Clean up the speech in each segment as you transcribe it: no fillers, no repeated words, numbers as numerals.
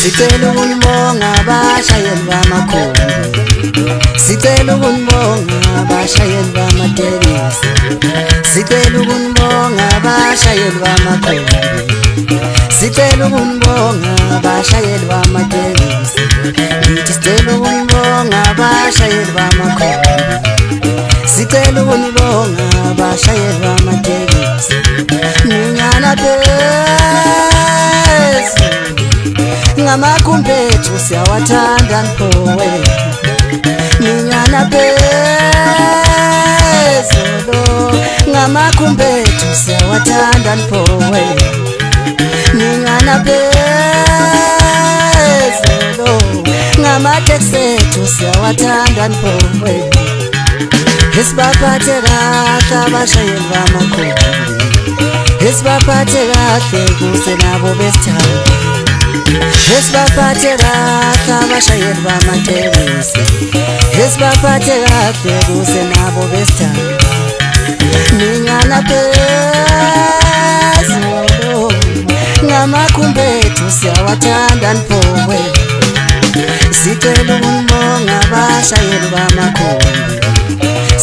Sicela ukunibonga abashayeli bamakhumbi, sicela ukunibonga abashayeli bamatekisi, sicela ukunibonga abashayeli bamakhumbi, sicela ukunibonga abashayeli bamatekisi, ngithi sicela ukunibonga abashayeli bamakhumbi, sicela ukunibonga abashayeli bamatekisi, ninyana phezulu ngamakhumbi ethu siyawathanda mfowethu, ninyana phezulu ngamakhumbi ethu siyawathanda mfowethu, ninyana phezulu ngamateksi ethu siyawathanda mfowethu, isibaphathe kahle abashayeli bamakhumbi, isibaphathe kahle kuze nabo besithanda, isibaphathe kahle abashayeli bamatekisi, isibaphathe kahle kuze nabo besithanda, ninyana phezulu ngamakhumbi ethu siyawathanda mfowethu, sicela ukunibonga abashayeli bamakhumbi,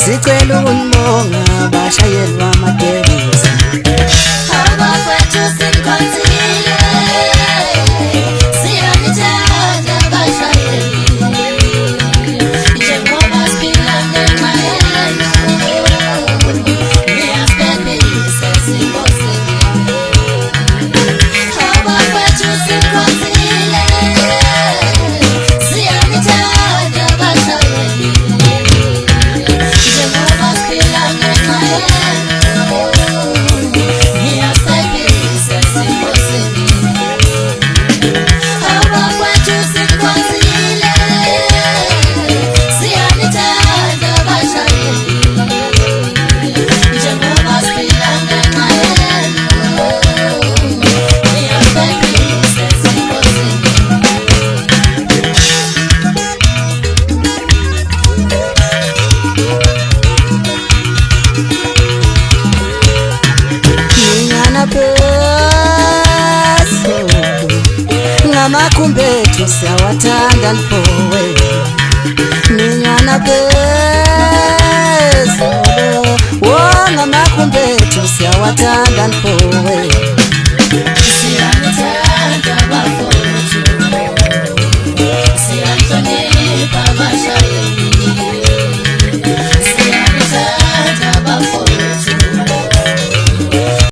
sicela ukunibonga abashayeli bamatekisi. Abafowethu sinikhonzile, siyanithanda abashayeli, njengoba siphila ngenxa yenu, ngiyasiphephisa singozini. Abafowethu sinikhonzile, siyanithanda abashayeli, njengoba siphila ngenxa yenu, ngiyasiphephisa singozini. Abafowethu sinikhonzile, siyanithanda abashayeli, njengoba siphila ngenxa yenu, ngiyasiphephisa singozini. Ninyana phezulu ngamakhumbi ethu siyawathanda mfowethu, ninyana phezulu ngamakhumbi ethu siyawathanda mfowethu,